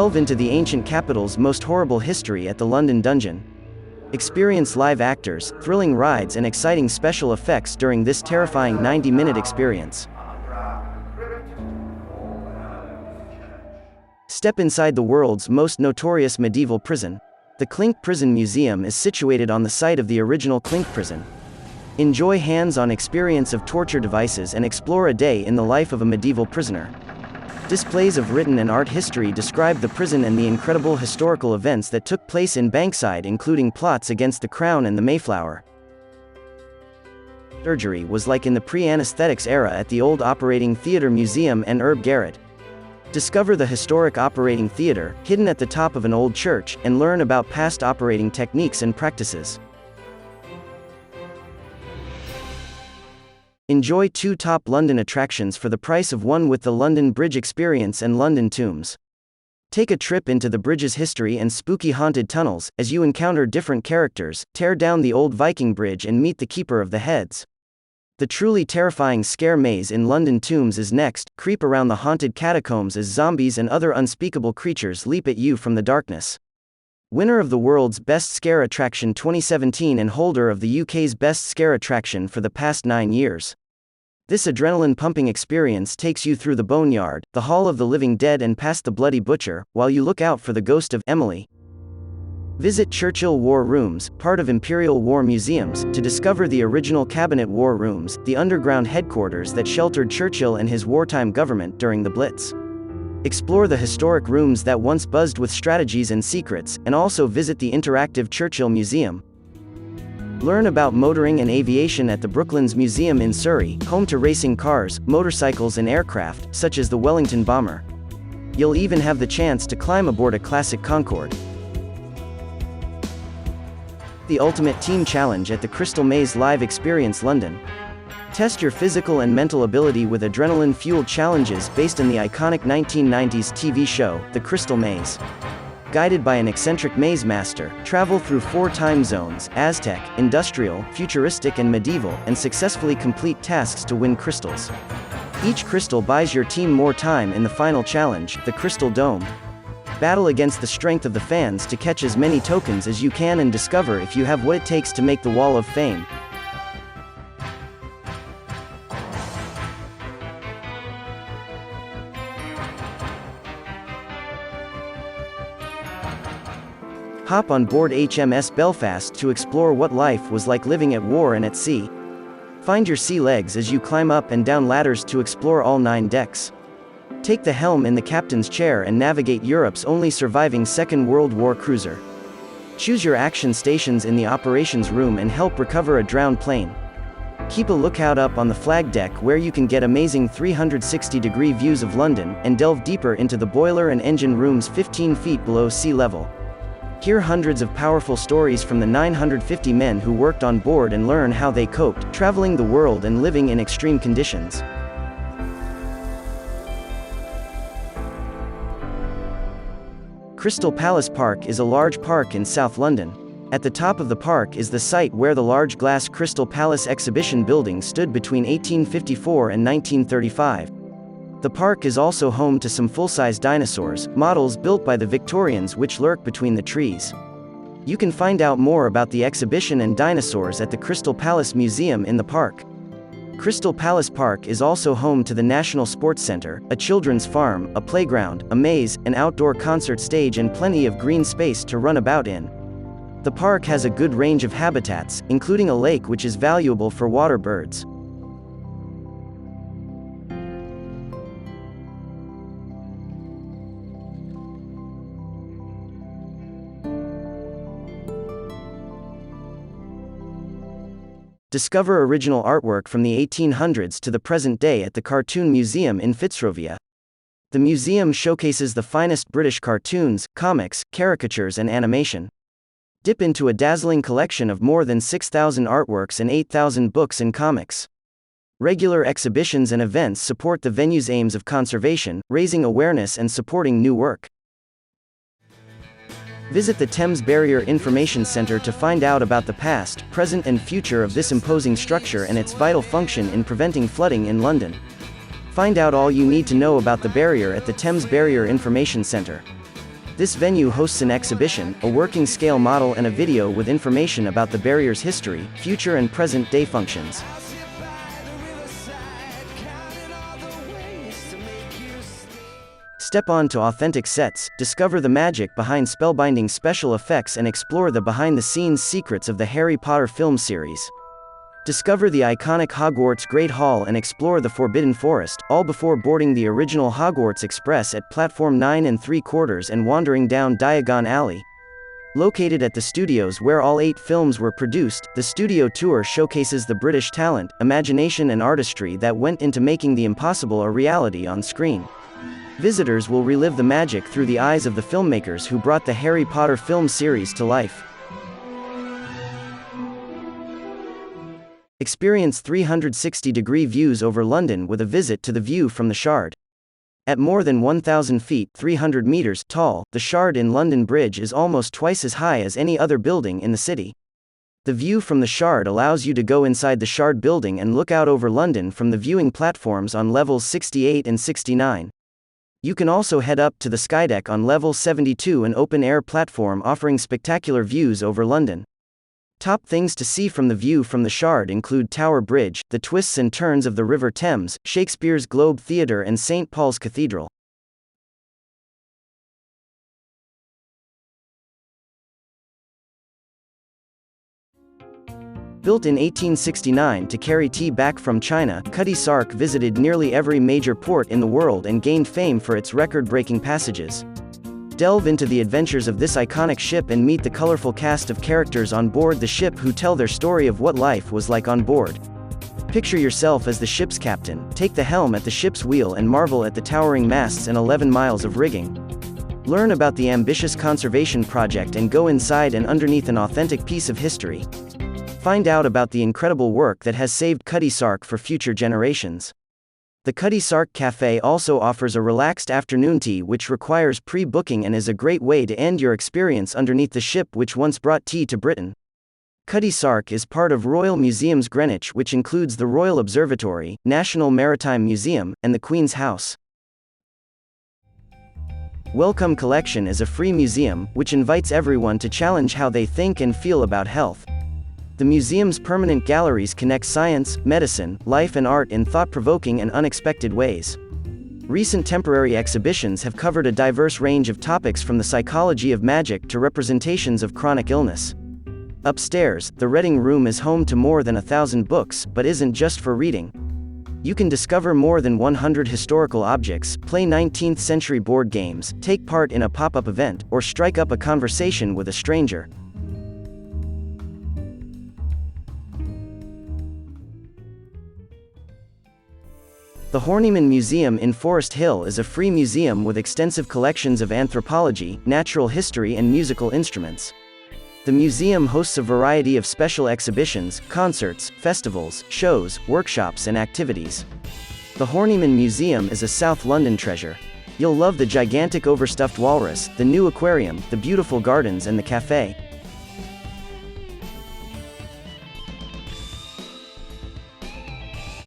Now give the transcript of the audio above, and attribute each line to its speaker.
Speaker 1: Delve into the ancient capital's most horrible history at the London Dungeon. Experience live actors, thrilling rides and exciting special effects during this terrifying 90-minute experience. Step inside the world's most notorious medieval prison. The Clink Prison Museum is situated on the site of the original Clink prison. Enjoy hands-on experience of torture devices and explore a day in the life of a medieval prisoner. Displays of written and art history describe the prison and the incredible historical events that took place in Bankside, including plots against the Crown and the Mayflower. Surgery was like in the pre-anesthetics era at the old Operating Theatre Museum and Herb Garrett. Discover the historic operating theatre, hidden at the top of an old church, and learn about past operating techniques and practices. Enjoy 2 top London attractions for the price of one with the London Bridge Experience and London Tombs. Take a trip into the bridge's history and spooky haunted tunnels, as you encounter different characters, tear down the old Viking bridge and meet the Keeper of the Heads. The truly terrifying scare maze in London Tombs is next. Creep around the haunted catacombs as zombies and other unspeakable creatures leap at you from the darkness. Winner of the World's Best Scare Attraction 2017 and holder of the UK's Best Scare Attraction for the past 9 years. This adrenaline-pumping experience takes you through the Boneyard, the Hall of the Living Dead and past the Bloody Butcher, while you look out for the ghost of Emily. Visit Churchill War Rooms, part of Imperial War Museums, to discover the original Cabinet War Rooms, the underground headquarters that sheltered Churchill and his wartime government during the Blitz. Explore the historic rooms that once buzzed with strategies and secrets, and also visit the interactive Churchill Museum. Learn about motoring and aviation at the Brooklands Museum in Surrey, home to racing cars, motorcycles and aircraft, such as the Wellington bomber. You'll even have the chance to climb aboard a classic Concorde. The Ultimate Team Challenge at the Crystal Maze Live Experience London. Test your physical and mental ability with adrenaline-fueled challenges based on the iconic 1990s TV show, The Crystal Maze. Guided by an eccentric maze master, travel through 4 time zones: Aztec, Industrial, Futuristic and Medieval, and successfully complete tasks to win crystals. Each crystal buys your team more time in the final challenge, the Crystal Dome. Battle against the strength of the fans to catch as many tokens as you can and discover if you have what it takes to make the Wall of Fame. Hop on board HMS Belfast to explore what life was like living at war and at sea. Find your sea legs as you climb up and down ladders to explore all 9 decks. Take the helm in the captain's chair and navigate Europe's only surviving Second World War cruiser. Choose your action stations in the operations room and help recover a drowned plane. Keep a lookout up on the flag deck where you can get amazing 360-degree views of London, and delve deeper into the boiler and engine rooms 15 feet below sea level. Hear hundreds of powerful stories from the 950 men who worked on board and learn how they coped, traveling the world and living in extreme conditions. Crystal Palace Park is a large park in South London. At the top of the park is the site where the large glass Crystal Palace exhibition building stood between 1854 and 1935. The park is also home to some full-size dinosaurs, models built by the Victorians which lurk between the trees. You can find out more about the exhibition and dinosaurs at the Crystal Palace Museum in the park. Crystal Palace Park is also home to the National Sports Centre, a children's farm, a playground, a maze, an outdoor concert stage and plenty of green space to run about in. The park has a good range of habitats, including a lake which is valuable for water birds. Discover original artwork from the 1800s to the present day at the Cartoon Museum in Fitzrovia. The museum showcases the finest British cartoons, comics, caricatures and animation. Dip into a dazzling collection of more than 6,000 artworks and 8,000 books and comics. Regular exhibitions and events support the venue's aims of conservation, raising awareness and supporting new work. Visit the Thames Barrier Information Centre to find out about the past, present and future of this imposing structure and its vital function in preventing flooding in London. Find out all you need to know about the barrier at the Thames Barrier Information Centre. This venue hosts an exhibition, a working scale model and a video with information about the barrier's history, future and present day functions. Step on to authentic sets, discover the magic behind spellbinding special effects and explore the behind-the-scenes secrets of the Harry Potter film series. Discover the iconic Hogwarts Great Hall and explore the Forbidden Forest, all before boarding the original Hogwarts Express at platform 9 3/4 and wandering down Diagon Alley. Located at the studios where all 8 films were produced, the studio tour showcases the British talent, imagination and artistry that went into making the impossible a reality on screen. Visitors will relive the magic through the eyes of the filmmakers who brought the Harry Potter film series to life. Experience 360-degree views over London with a visit to the view from the Shard. At more than 1,000 feet (300 meters) tall, the Shard in London Bridge is almost twice as high as any other building in the city. The view from the Shard allows you to go inside the Shard building and look out over London from the viewing platforms on levels 68 and 69. You can also head up to the Skydeck on level 72, an open-air platform offering spectacular views over London. Top things to see from the view from the Shard include Tower Bridge, the twists and turns of the River Thames, Shakespeare's Globe Theatre and St. Paul's Cathedral. Built in 1869 to carry tea back from China, Cutty Sark visited nearly every major port in the world and gained fame for its record-breaking passages. Delve into the adventures of this iconic ship and meet the colorful cast of characters on board the ship who tell their story of what life was like on board. Picture yourself as the ship's captain, take the helm at the ship's wheel and marvel at the towering masts and 11 miles of rigging. Learn about the ambitious conservation project and go inside and underneath an authentic piece of history. Find out about the incredible work that has saved Cutty Sark for future generations. The Cutty Sark Cafe also offers a relaxed afternoon tea which requires pre-booking and is a great way to end your experience underneath the ship which once brought tea to Britain. Cutty Sark is part of Royal Museums Greenwich, which includes the Royal Observatory, National Maritime Museum, and the Queen's House. Welcome Collection is a free museum, which invites everyone to challenge how they think and feel about health. The museum's permanent galleries connect science, medicine, life and art in thought-provoking and unexpected ways. Recent temporary exhibitions have covered a diverse range of topics from the psychology of magic to representations of chronic illness. Upstairs, the Reading Room is home to more than 1,000 books, but isn't just for reading. You can discover more than 100 historical objects, play 19th-century board games, take part in a pop-up event, or strike up a conversation with a stranger. The Horniman Museum in Forest Hill is a free museum with extensive collections of anthropology, natural history and musical instruments. The museum hosts a variety of special exhibitions, concerts, festivals, shows, workshops and activities. The Horniman Museum is a South London treasure. You'll love the gigantic overstuffed walrus, the new aquarium, the beautiful gardens and the cafe.